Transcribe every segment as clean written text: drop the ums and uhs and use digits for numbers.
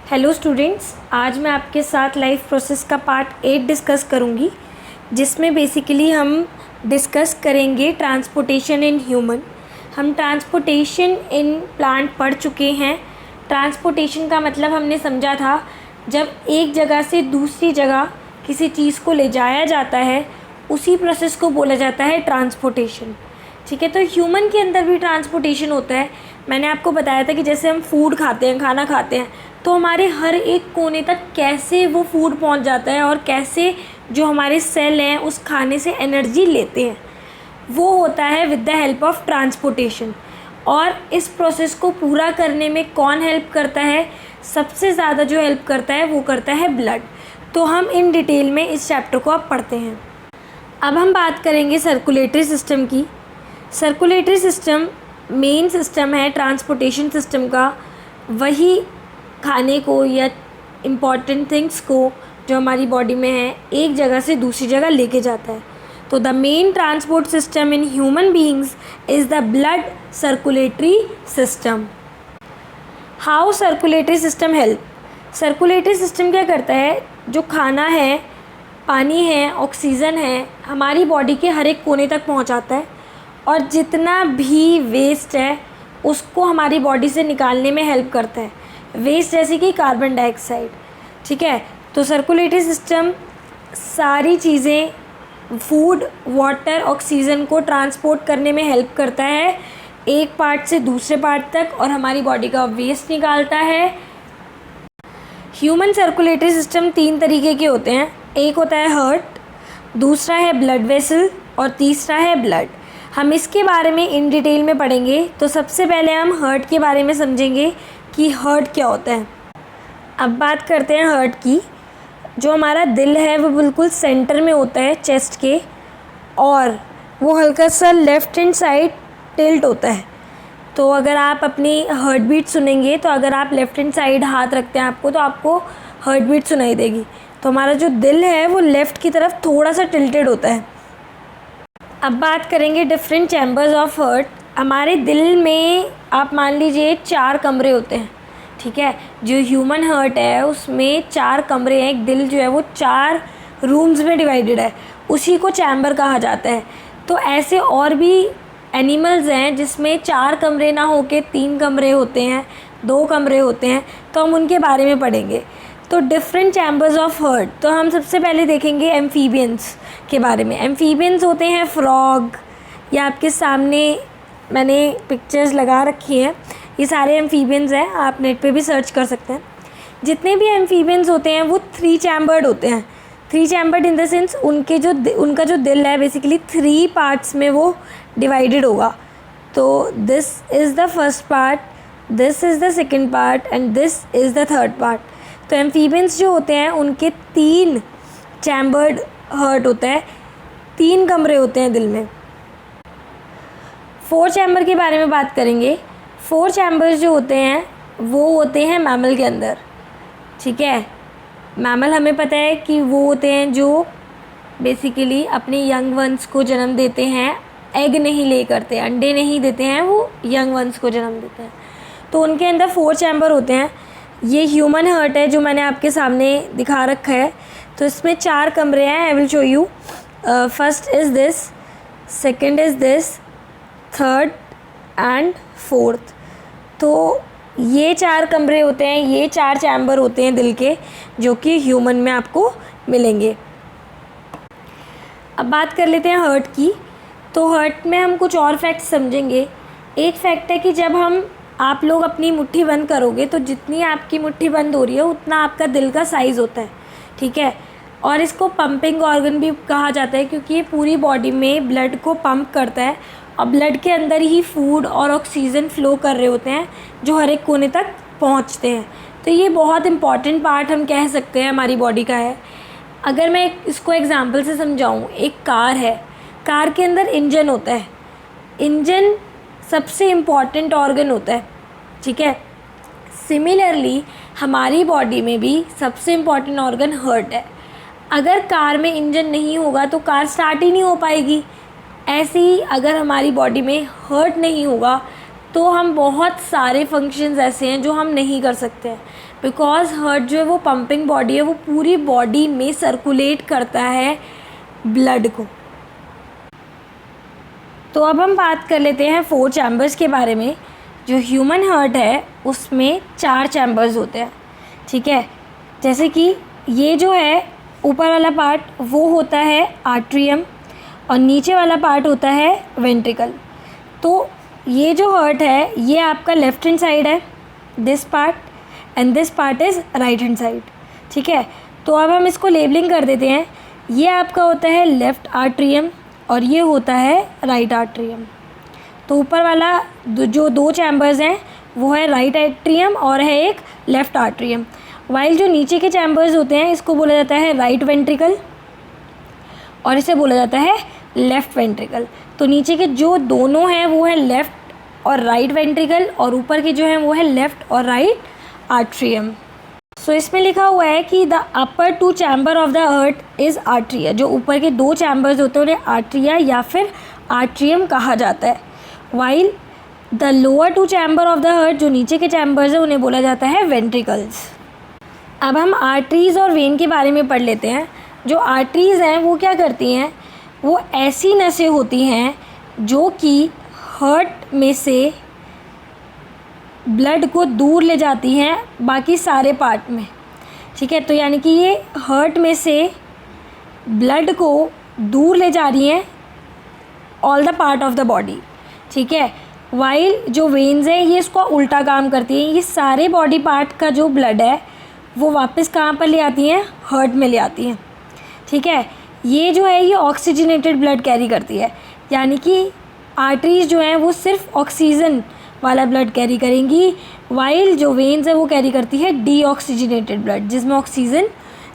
Hello students, आज मैं आपके साथ लाइफ प्रोसेस का पार्ट 8 डिस्कस करूंगी, जिसमें बेसिकली हम डिस्कस करेंगे ट्रांसपोर्टेशन इन ह्यूमन। हम ट्रांसपोर्टेशन इन प्लांट पढ़ चुके हैं। ट्रांसपोर्टेशन का मतलब हमने समझा था जब एक जगह से दूसरी जगह किसी चीज़ को ले जाया जाता है, उसी प्रोसेस को बोला जाता है ट्रांसपोर्टेशन। ठीक है, तो ह्यूमन के अंदर भी ट्रांसपोर्टेशन होता है। मैंने आपको बताया था कि जैसे हम फूड खाते हैं, खाना खाते हैं, तो हमारे हर एक कोने तक कैसे वो फूड पहुंच जाता है और कैसे जो हमारे सेल हैं उस खाने से एनर्जी लेते हैं, वो होता है with the help of transportation. और इस प्रोसेस को पूरा करने में कौन हेल्प करता है? सबसे ज़्यादा जो हेल्प करता है वो करता है ब्लड। तो हम इन डिटेल में इस चैप्टर को अब पढ़ते हैं। अब हम बात करेंगे सर्कुलेटरी सिस्टम की। सर्कुलेटरी सिस्टम मेन सिस्टम है ट्रांसपोर्टेशन सिस्टम का। वही खाने को या इम्पॉर्टेंट थिंग्स को जो हमारी बॉडी में है एक जगह से दूसरी जगह लेके जाता है। तो the main transport system in human beings is the blood circulatory system. How circulatory system help? Circulatory system क्या करता है? जो खाना है, पानी है, ऑक्सीजन है, हमारी बॉडी के हर एक कोने तक पहुंचाता है और जितना भी वेस्ट है उसको हमारी बॉडी से निकालने में हेल्प करता है। वेस्ट जैसे कि कार्बन डाइऑक्साइड। ठीक है, तो सर्कुलेटरी सिस्टम सारी चीज़ें, फूड, वाटर, ऑक्सीजन को ट्रांसपोर्ट करने में हेल्प करता है एक पार्ट से दूसरे पार्ट तक और हमारी बॉडी का वेस्ट निकालता है। ह्यूमन सर्कुलेटरी सिस्टम 3 तरीके के होते हैं। एक होता है हार्ट, दूसरा है ब्लड वेसल और तीसरा है ब्लड। हम इसके बारे में इन डिटेल में पढ़ेंगे। तो सबसे पहले हम हार्ट के बारे में समझेंगे कि हार्ट क्या होता है। अब बात करते हैं हार्ट की। जो हमारा दिल है वो बिल्कुल सेंटर में होता है चेस्ट के, और वो हल्का सा लेफ़्ट हैंड साइड टिल्ट होता है। तो अगर आप अपनी हार्ट बीट सुनेंगे, तो अगर आप लेफ़्ट हैंड साइड हाथ रखते हैं तो आपको हार्ट बीट सुनाई देगी। तो हमारा जो दिल है वो लेफ़्ट की तरफ थोड़ा सा टिल्टेड होता है। अब बात करेंगे डिफरेंट चैम्बर्स ऑफ हार्ट। हमारे दिल में आप मान लीजिए 4 कमरे होते हैं। ठीक है, जो ह्यूमन हार्ट है उसमें 4 कमरे हैं। एक दिल जो है वो 4 रूम्स में डिवाइडेड है, उसी को चैम्बर कहा जाता है। तो ऐसे और भी एनिमल्स हैं जिसमें 4 कमरे ना होके 3 कमरे होते हैं, 2 कमरे होते हैं। तो हम उनके बारे में पढ़ेंगे। तो डिफरेंट चैम्बर्स ऑफ हार्ट, तो हम सबसे पहले देखेंगे एम्फीबियंस के बारे में। एम्फीबियंस होते हैं फ्रॉग, या आपके सामने मैंने पिक्चर्स लगा रखी हैं। ये सारे एम्फीबियंस हैं, आप नेट पे भी सर्च कर सकते हैं। जितने भी एम्फीबियंस होते हैं वो 3 चैम्बर्ड होते हैं। 3 चैम्बर्ड इन द सेंस उनका जो दिल है बेसिकली 3 पार्ट्स में वो डिवाइडेड होगा। तो this is the first part, this is the second part and this is the third part. तो एम्फीबियंस जो होते हैं उनके 3 चैम्बर्ड हार्ट होता है, 3 कमरे होते हैं दिल में। 4 चैम्बर के बारे में बात करेंगे। 4 चैम्बर्स जो होते हैं वो होते हैं मैमल के अंदर। ठीक है, मैमल हमें पता है कि वो होते हैं जो बेसिकली अपने यंग वंस को जन्म देते हैं। एग नहीं ले करते, अंडे नहीं देते हैं, वो यंग वंस को जन्म देते हैं। तो उनके अंदर 4 चैम्बर होते हैं। ये ह्यूमन हार्ट है जो मैंने आपके सामने दिखा रखा है। तो इसमें 4 कमरे हैं। I will show you. First is this, second is this, third and fourth. तो ये 4 कमरे होते हैं, ये 4 चैम्बर होते हैं दिल के, जो कि ह्यूमन में आपको मिलेंगे। अब बात कर लेते हैं हार्ट की। तो हार्ट में हम कुछ और फैक्ट्स समझेंगे। एक फैक्ट है कि जब आप लोग अपनी मुट्ठी बंद करोगे तो जितनी आपकी मुट्ठी बंद हो रही है उतना आपका दिल का साइज़ होता है। ठीक है, और इसको पंपिंग ऑर्गन भी कहा जाता है क्योंकि ये पूरी बॉडी में ब्लड को पंप करता है और ब्लड के अंदर ही फूड और ऑक्सीजन फ्लो कर रहे होते हैं जो हर एक कोने तक पहुंचते हैं। तो ये बहुत इंपॉर्टेंट पार्ट हम कह सकते हैं हमारी बॉडी का है। अगर मैं इसको एग्जांपल से समझाऊं, एक कार है, कार के अंदर इंजन होता है। इंजन सबसे इम्पॉर्टेंट ऑर्गन होता है। ठीक है, सिमिलरली हमारी बॉडी में भी सबसे इम्पॉर्टेंट ऑर्गन हार्ट है। अगर कार में इंजन नहीं होगा तो कार स्टार्ट ही नहीं हो पाएगी। ऐसे ही अगर हमारी बॉडी में हार्ट नहीं होगा तो हम बहुत सारे फंक्शंस ऐसे हैं जो हम नहीं कर सकते हैं, बिकॉज़ हार्ट जो है वो पंपिंग बॉडी है, वो पूरी बॉडी में सर्कुलेट करता है ब्लड को। तो अब हम बात कर लेते हैं 4 चैम्बर्स के बारे में। जो ह्यूमन हार्ट है उसमें 4 चैम्बर्स होते हैं, ठीक है। जैसे कि ये जो है ऊपर वाला पार्ट वो होता है आर्ट्रियम और नीचे वाला पार्ट होता है वेंट्रिकल। तो ये जो हार्ट है ये आपका लेफ्ट हैंड साइड है, this part, and this part is right hand side, ठीक है। तो अब हम इसको लेबलिंग कर देते हैं। ये आपका होता है लेफ़्ट आर्ट्रियम और ये होता है राइट आर्ट्रियम। तो ऊपर वाला जो 2 चैम्बर्स हैं वो है राइट आर्ट्रियम और है एक लेफ़्ट आर्ट्रियम, वाइल जो नीचे के चैम्बर्स होते हैं इसको बोला जाता है राइट वेंट्रिकल और इसे बोला जाता है लेफ़्ट वेंट्रिकल। तो नीचे के जो दोनों हैं वो है लेफ़्ट और राइट वेंट्रिकल और ऊपर के जो हैं वो है लेफ़्ट और राइट आर्ट्रियम। सो इसमें लिखा हुआ है कि the upper 2 chamber of the heart is atria. जो ऊपर के 2 चैम्बर्स होते हैं उन्हें आर्ट्रिया या फिर आर्ट्रियम कहा जाता है, while the lower 2 chamber of the heart, जो नीचे के चैम्बर्स हैं, उन्हें बोला जाता है वेंट्रिकल्स। अब हम आर्टरीज़ और वेन के बारे में पढ़ लेते हैं। जो आर्टरीज़ हैं वो क्या करती हैं, वो ऐसी नसें होती हैं जो कि हार्ट में से ब्लड को दूर ले जाती हैं बाकी सारे पार्ट में, ठीक है। तो यानी कि ये हार्ट में से ब्लड को दूर ले जा रही हैं all the part of the body, ठीक है। वाइल जो वेन्स हैं ये इसको उल्टा काम करती हैं, ये सारे बॉडी पार्ट का जो ब्लड है वो वापस कहाँ पर ले आती हैं, हार्ट में ले आती हैं, ठीक है। ये जो है ये ऑक्सीजनेटेड ब्लड कैरी करती है, यानी कि आर्टरीज जो हैं वो सिर्फ ऑक्सीजन वाला ब्लड कैरी करेंगी, वाइल जो वेन्स है वो कैरी करती है डीऑक्सीजनेटेड ब्लड जिसमें ऑक्सीजन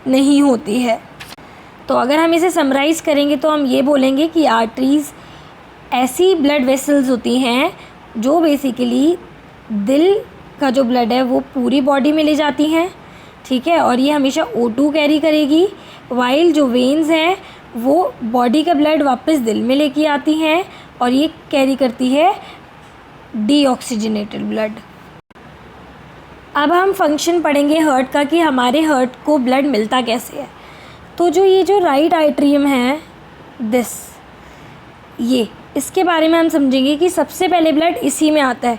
नहीं होती है। तो अगर हम इसे समराइज़ करेंगे तो हम ये बोलेंगे कि आर्टरीज़ ऐसी ब्लड वेसल्स होती हैं जो बेसिकली दिल का जो ब्लड है वो पूरी बॉडी में ले जाती हैं, ठीक है, और ये हमेशा O2 कैरी करेगी, वाइल जो वेन्स हैं वो बॉडी का ब्लड वापस दिल में लेके आती हैं और ये कैरी करती है डीऑक्सीजनेटेड ब्लड। अब हम फंक्शन पढ़ेंगे हार्ट का कि हमारे हार्ट को ब्लड मिलता कैसे है। तो ये जो राइट आर्ट्रियम है ये इसके बारे में हम समझेंगे कि सबसे पहले ब्लड इसी में आता है।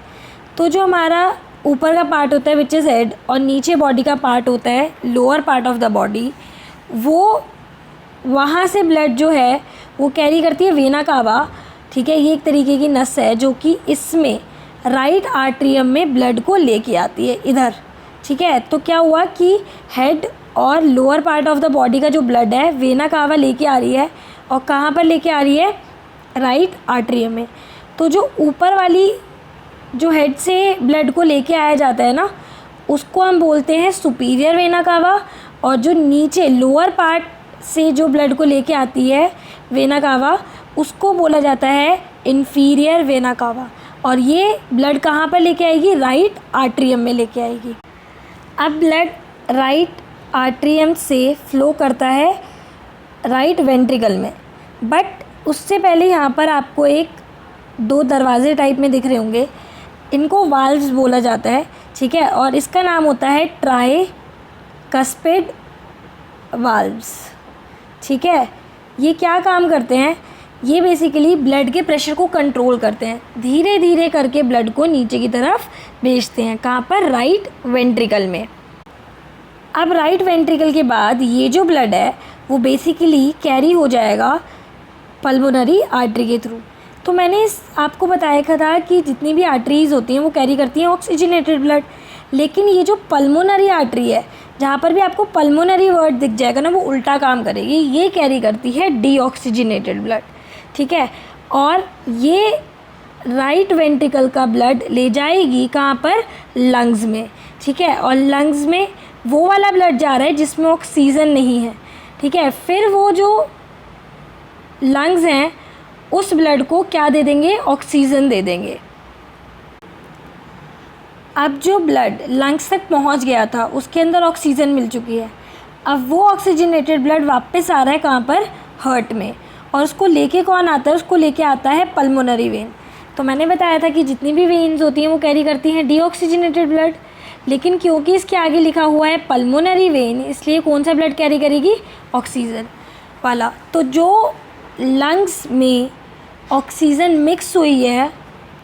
तो जो हमारा ऊपर का पार्ट होता है विच इज़ हेड और नीचे बॉडी का पार्ट होता है lower part of the body, वो वहाँ से ब्लड जो है वो कैरी करती है वेना कावा, ठीक है। ये एक तरीके की नस है जो कि इसमें राइट आर्ट्रियम में ब्लड को लेके आती है इधर, ठीक है। तो क्या हुआ कि हेड और lower part of the body का जो ब्लड है वेना कावा लेके आ रही है और कहाँ पर लेके आ रही है, राइट आर्ट्रियम में। तो जो ऊपर वाली जो हेड से ब्लड को लेके आया जाता है ना उसको हम बोलते हैं सुपीरियर वेना कावा, और जो नीचे लोअर पार्ट से जो ब्लड को लेके आती है वेना कावा उसको बोला जाता है इन्फीरियर वेना कावा, और ये ब्लड कहाँ पर लेके आएगी, राइट आर्ट्रियम में लेके आएगी। अब ब्लड राइट आर्ट्रियम से फ्लो करता है राइट वेंट्रिकल में, बट उससे पहले यहाँ पर आपको 2 दरवाजे टाइप में दिख रहे होंगे, इनको वाल्व्स बोला जाता है, ठीक है, और इसका नाम होता है ट्राइकस्पिड वाल्व्स, ठीक है। ये क्या काम करते हैं, ये बेसिकली ब्लड के प्रेशर को कंट्रोल करते हैं, धीरे धीरे करके ब्लड को नीचे की तरफ भेजते हैं, कहाँ पर, राइट वेंट्रिकल में। अब राइट वेंट्रिकल के बाद ये जो ब्लड है वो बेसिकली कैरी हो जाएगा पल्मोनरी आर्टरी के थ्रू। तो मैंने आपको बताया था कि जितनी भी आर्टरीज़ होती हैं वो कैरी करती हैं ऑक्सीजनेटेड ब्लड, लेकिन ये जो पल्मोनरी आर्टरी है जहाँ पर भी आपको पल्मोनरी वर्ड दिख जाएगा ना वो उल्टा काम करेगी, ये कैरी करती है डीऑक्सीजनेटेड ब्लड, ठीक है। और ये राइट वेंट्रिकल का ब्लड ले जाएगी कहाँ पर, लंग्स में, ठीक है, और लंग्स में वो वाला ब्लड जा रहा है जिसमें ऑक्सीजन नहीं है, ठीक है। फिर वो जो लंग्स हैं उस ब्लड को क्या दे देंगे, ऑक्सीजन दे देंगे। अब जो ब्लड लंग्स तक पहुंच गया था उसके अंदर ऑक्सीजन मिल चुकी है, अब वो ऑक्सीजनेटेड ब्लड वापस आ रहा है कहाँ पर, हार्ट में, और उसको लेके कौन आता है, उसको लेके आता है पल्मोनरी वेन। तो मैंने बताया था कि जितनी भी वेन्स होती हैं वो कैरी करती हैं डीऑक्सीजनेटेड ब्लड, लेकिन क्योंकि इसके आगे लिखा हुआ है पल्मोनरी वेन, इसलिए कौन सा ब्लड कैरी करेगी? ऑक्सीजन वाला। तो जो लंग्स में ऑक्सीजन मिक्स हुई है,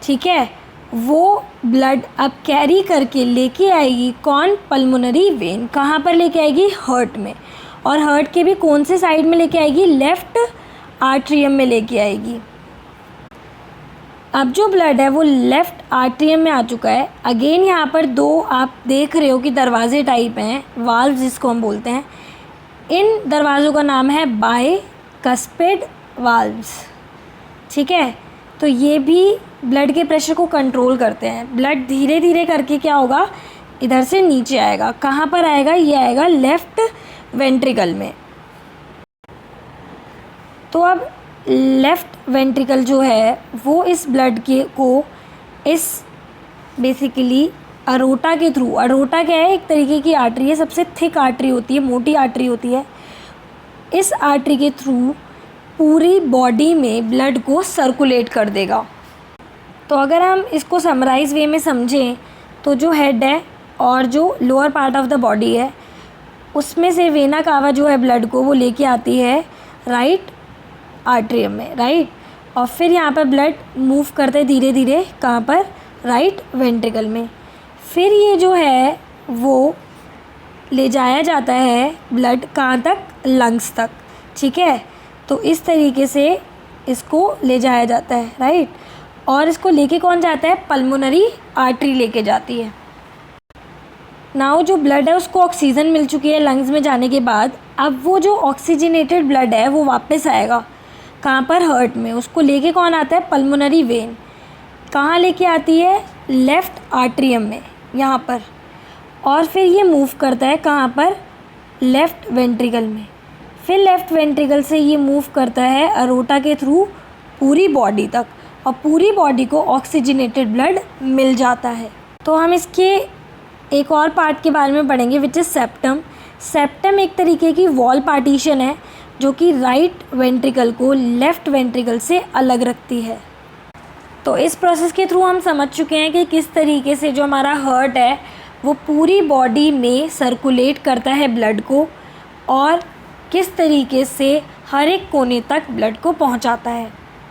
ठीक है, वो ब्लड अब कैरी करके लेके आएगी कौन? Pulmonary vein. कहाँ पर लेके आएगी? हार्ट में। और हार्ट के भी कौन से साइड में लेके आएगी? लेफ़्ट आर्ट्रियम में लेके आएगी। अब जो ब्लड है वो लेफ़्ट आर्ट्रियम में आ चुका है। अगेन यहाँ पर दो आप देख रहे हो कि दरवाजे टाइप हैं, वाल्व जिसको हम बोलते हैं। इन दरवाज़ों का नाम है बाइकस्पिड वाल्व्स, ठीक है। तो ये भी ब्लड के प्रेशर को कंट्रोल करते हैं। ब्लड धीरे धीरे करके क्या होगा? इधर से नीचे आएगा। कहाँ पर आएगा? ये आएगा लेफ़्ट वेंट्रिकल में। तो अब लेफ़्ट वेंट्रिकल जो है वो इस ब्लड के को इस बेसिकली अरोटा के थ्रू, अरोटा क्या है? एक तरीके की आर्टरी है, सबसे थिक आर्टरी होती है, मोटी आर्टरी होती है। इस आर्टरी के थ्रू पूरी बॉडी में ब्लड को सर्कुलेट कर देगा। तो अगर हम इसको समराइज़ वे में समझें तो जो हेड है और जो lower part of the body है उसमें से वेना कावा जो है ब्लड को वो लेके आती है राइट आर्ट्रियम में, राइट। और फिर यहाँ पर ब्लड मूव करते धीरे धीरे कहाँ पर? राइट वेंट्रिकल में। फिर ये जो है वो ले जाया जाता है ब्लड कहाँ तक? लंग्स तक, ठीक है। तो इस तरीके से इसको ले जाया जाता है, राइट। और इसको लेके कौन जाता है? पल्मोनरी आर्टरी लेके जाती है। नाउ जो ब्लड है उसको ऑक्सीजन मिल चुकी है लंग्स में जाने के बाद। अब वो जो ऑक्सीजनेटेड ब्लड है वो वापस आएगा कहाँ पर? हार्ट में। उसको लेके कौन आता है? Pulmonary vein. कहाँ लेके आती है? लेफ़्ट आर्ट्रियम में, यहाँ पर। और फिर ये मूव करता है कहाँ पर? लेफ़्ट वेंट्रिकल में। फिर लेफ़्ट वेंट्रिकल से ये मूव करता है अरोटा के थ्रू पूरी बॉडी तक, और पूरी बॉडी को ऑक्सीजनेटेड ब्लड मिल जाता है। तो हम इसके एक और पार्ट के बारे में पढ़ेंगे विच इज़ सेप्टम। सेप्टम एक तरीके की वॉल पार्टीशन है जो कि राइट वेंट्रिकल को लेफ़्ट वेंट्रिकल से अलग रखती है। तो इस प्रोसेस के थ्रू हम समझ चुके हैं कि किस तरीके से जो हमारा हार्ट है वो पूरी बॉडी में सर्कुलेट करता है ब्लड को, और किस तरीके से हर एक कोने तक ब्लड को पहुंचाता है।